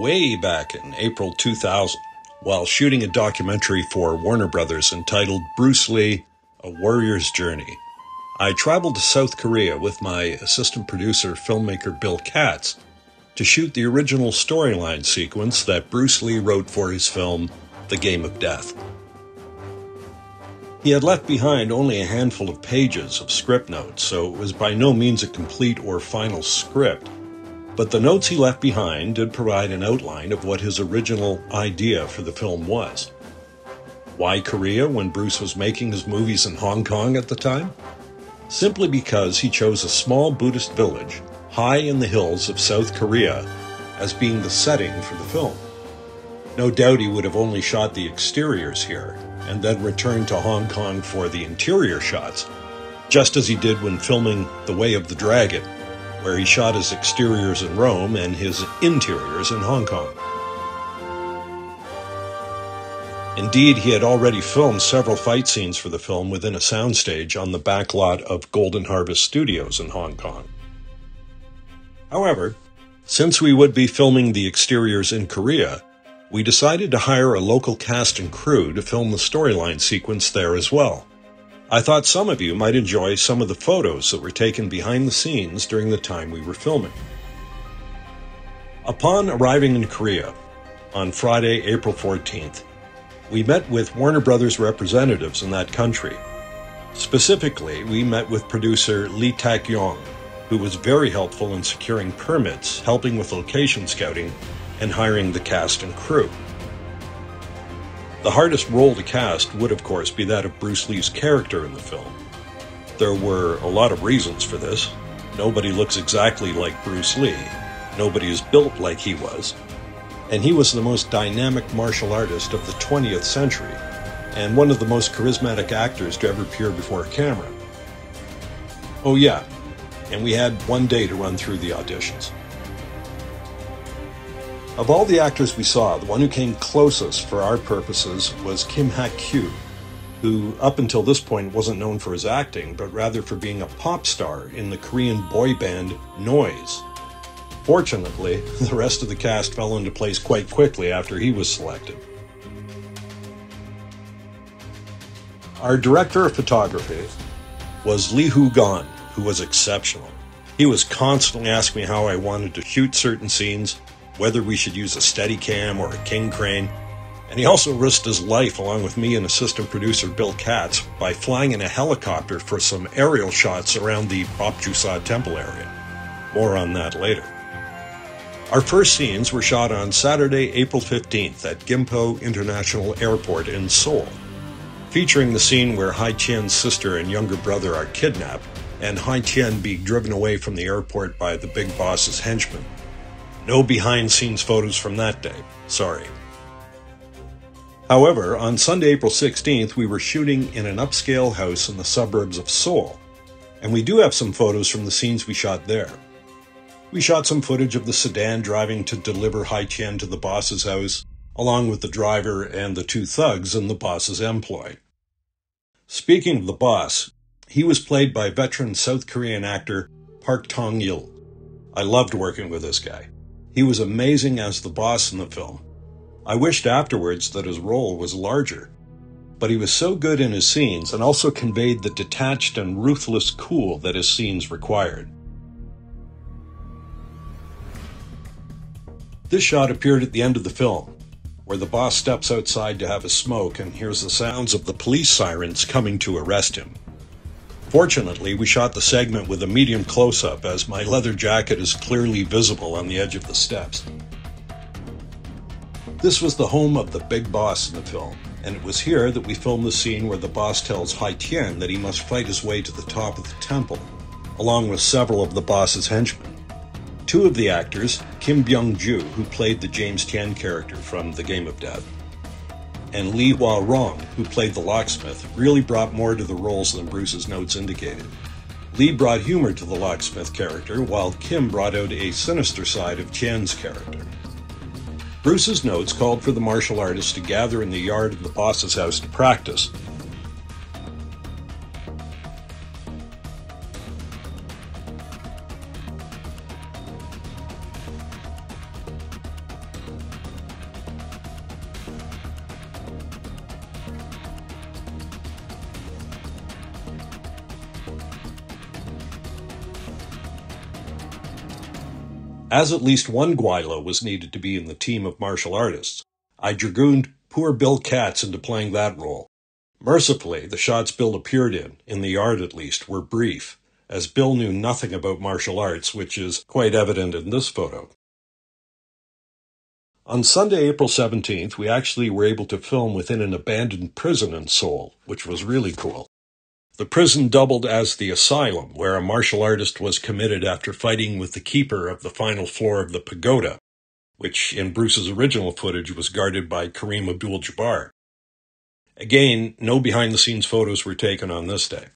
way back in April 2000 while shooting a documentary for Warner Brothers entitled Bruce Lee, A Warrior's Journey. I traveled to South Korea with my assistant producer, filmmaker Bill Katz, to shoot the original storyline sequence that Bruce Lee wrote for his film, The Game of Death. He had left behind only a handful of pages of script notes, so it was by no means a complete or final script. But the notes he left behind did provide an outline of what his original idea for the film was. Why Korea when Bruce was making his movies in Hong Kong at the time? Simply because he chose a small Buddhist village high in the hills of South Korea as being the setting for the film. No doubt he would have only shot the exteriors here and then returned to Hong Kong for the interior shots, just as he did when filming The Way of the Dragon, where he shot his exteriors in Rome and his interiors in Hong Kong. Indeed, he had already filmed several fight scenes for the film within a soundstage on the back lot of Golden Harvest Studios in Hong Kong. However, since we would be filming the exteriors in Korea, we decided to hire a local cast and crew to film the storyline sequence there as well. I thought some of you might enjoy some of the photos that were taken behind the scenes during the time we were filming. Upon arriving in Korea on Friday, April 14th, we met with Warner Brothers representatives in that country. Specifically, we met with producer Lee Tak-yong, who was very helpful in securing permits, helping with location scouting, and hiring the cast and crew. The hardest role to cast would, of course, be that of Bruce Lee's character in the film. There were a lot of reasons for this. Nobody looks exactly like Bruce Lee. Nobody is built like he was. And he was the most dynamic martial artist of the 20th century, and one of the most charismatic actors to ever appear before a camera. Oh yeah, and we had one day to run through the auditions. Of all the actors we saw, the one who came closest for our purposes was Kim Ha-kyu, who up until this point wasn't known for his acting, but rather for being a pop star in the Korean boy band Noise. Fortunately, the rest of the cast fell into place quite quickly after he was selected. Our director of photography was Lee Hoo-gon, who was exceptional. He was constantly asking me how I wanted to shoot certain scenes, whether we should use a Steadicam or a king crane, and he also risked his life along with me and assistant producer Bill Katz by flying in a helicopter for some aerial shots around the Beopjusa temple area. More on that later. Our first scenes were shot on Saturday, April 15th at Gimpo International Airport in Seoul, featuring the scene where Hai Tien's sister and younger brother are kidnapped and Hai Tien being driven away from the airport by the big boss's henchmen. No behind-scenes photos from that day, sorry. However, on Sunday, April 16th, we were shooting in an upscale house in the suburbs of Seoul, and we do have some photos from the scenes we shot there. We shot some footage of the sedan driving to deliver Hai Tien to the boss's house, along with the driver and the two thugs in the boss's employ. Speaking of the boss, he was played by veteran South Korean actor Park Tong-il. I loved working with this guy. He was amazing as the boss in the film. I wished afterwards that his role was larger, but he was so good in his scenes and also conveyed the detached and ruthless cool that his scenes required. This shot appeared at the end of the film, where the boss steps outside to have a smoke and hears the sounds of the police sirens coming to arrest him. Fortunately, we shot the segment with a medium close-up as my leather jacket is clearly visible on the edge of the steps. This was the home of the big boss in the film, and it was here that we filmed the scene where the boss tells Hai Tien that he must fight his way to the top of the temple, along with several of the boss's henchmen. Two of the actors, Kim Byung-ju, who played the James Tien character from The Game of Death, and Lee Hwa-rong, who played the locksmith, really brought more to the roles than Bruce's notes indicated. Lee brought humor to the locksmith character, while Kim brought out a sinister side of Tien's character. Bruce's notes called for the martial artists to gather in the yard of the boss's house to practice. As at least one Gweilo was needed to be in the team of martial artists, I dragooned poor Bill Katz into playing that role. Mercifully, the shots Bill appeared in the yard at least, were brief, as Bill knew nothing about martial arts, which is quite evident in this photo. On Sunday, April 17th, we actually were able to film within an abandoned prison in Seoul, which was really cool. The prison doubled as the asylum, where a martial artist was committed after fighting with the keeper of the final floor of the pagoda, which in Bruce's original footage was guarded by Kareem Abdul-Jabbar. Again, no behind-the-scenes photos were taken on this day.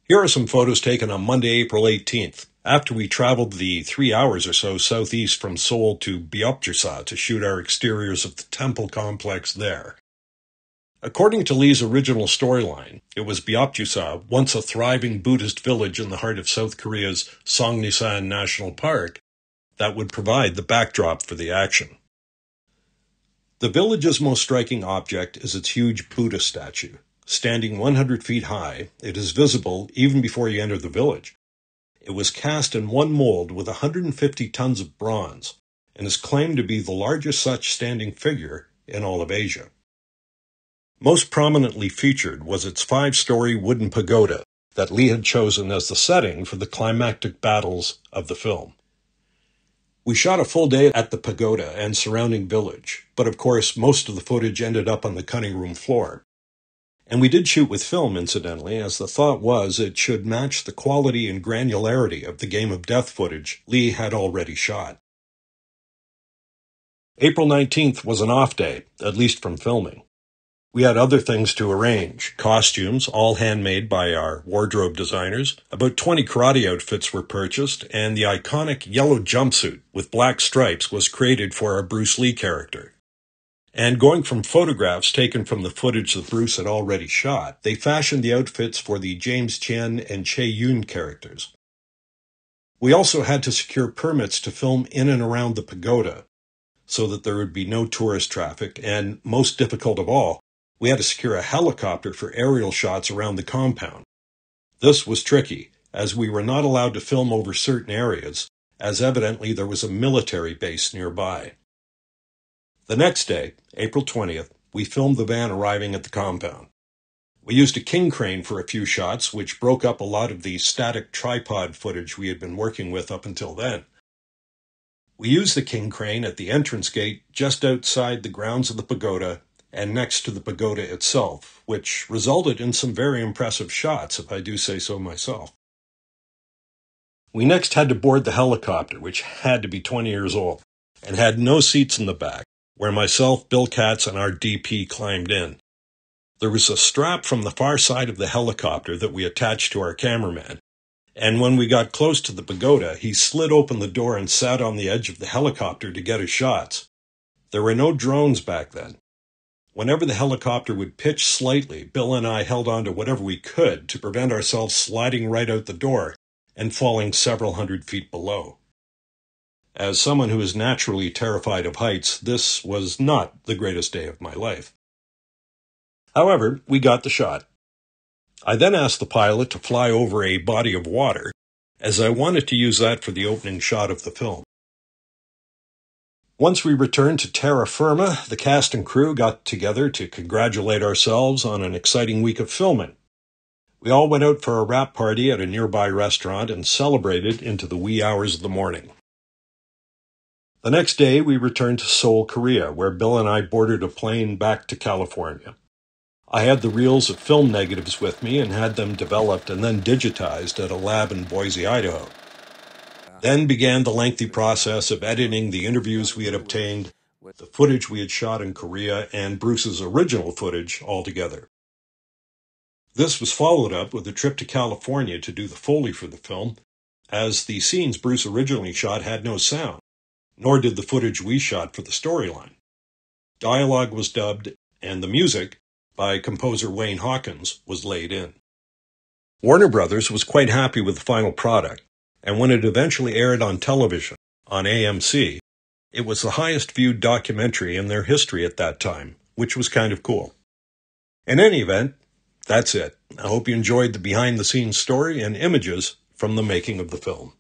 Here are some photos taken on Monday, April 18th, after we traveled the 3 hours or so southeast from Seoul to Beopjusa to shoot our exteriors of the temple complex there. According to Lee's original storyline, it was Beopjusa, once a thriving Buddhist village in the heart of South Korea's Songnisan National Park, that would provide the backdrop for the action. The village's most striking object is its huge Buddha statue. Standing 100 feet high, it is visible even before you enter the village. It was cast in one mold with 150 tons of bronze, and is claimed to be the largest such standing figure in all of Asia. Most prominently featured was its 5-story wooden pagoda that Lee had chosen as the setting for the climactic battles of the film. We shot a full day at the pagoda and surrounding village, but of course most of the footage ended up on the cutting room floor. And we did shoot with film, incidentally, as the thought was it should match the quality and granularity of the Game of Death footage Lee had already shot. April 19th was an off day, at least from filming. We had other things to arrange. Costumes, all handmade by our wardrobe designers. About 20 karate outfits were purchased, and the iconic yellow jumpsuit with black stripes was created for our Bruce Lee character. And going from photographs taken from the footage that Bruce had already shot, they fashioned the outfits for the James Tien and Che Yun characters. We also had to secure permits to film in and around the pagoda, so that there would be no tourist traffic, and most difficult of all, we had to secure a helicopter for aerial shots around the compound. This was tricky, as we were not allowed to film over certain areas, as evidently there was a military base nearby. The next day, April 20th, we filmed the van arriving at the compound. We used a king crane for a few shots, which broke up a lot of the static tripod footage we had been working with up until then. We used the king crane at the entrance gate just outside the grounds of the pagoda and next to the pagoda itself, which resulted in some very impressive shots, if I do say so myself. We next had to board the helicopter, which had to be 20 years old, and had no seats in the back, where myself, Bill Katz, and our DP climbed in. There was a strap from the far side of the helicopter that we attached to our cameraman, and when we got close to the pagoda, he slid open the door and sat on the edge of the helicopter to get his shots. There were no drones back then. Whenever the helicopter would pitch slightly, Bill and I held on to whatever we could to prevent ourselves sliding right out the door and falling several hundred feet below. As someone who is naturally terrified of heights, this was not the greatest day of my life. However, we got the shot. I then asked the pilot to fly over a body of water, as I wanted to use that for the opening shot of the film. Once we returned to terra firma, the cast and crew got together to congratulate ourselves on an exciting week of filming. We all went out for a wrap party at a nearby restaurant and celebrated into the wee hours of the morning. The next day, we returned to Seoul, Korea, where Bill and I boarded a plane back to California. I had the reels of film negatives with me and had them developed and then digitized at a lab in Boise, Idaho. Then began the lengthy process of editing the interviews we had obtained, the footage we had shot in Korea, and Bruce's original footage all together. This was followed up with a trip to California to do the Foley for the film, as the scenes Bruce originally shot had no sound, nor did the footage we shot for the storyline. Dialogue was dubbed, and the music, by composer Wayne Hawkins, was laid in. Warner Brothers was quite happy with the final product, and when it eventually aired on television, on AMC, it was the highest viewed documentary in their history at that time, which was kind of cool. In any event, that's it. I hope you enjoyed the behind-the-scenes story and images from the making of the film.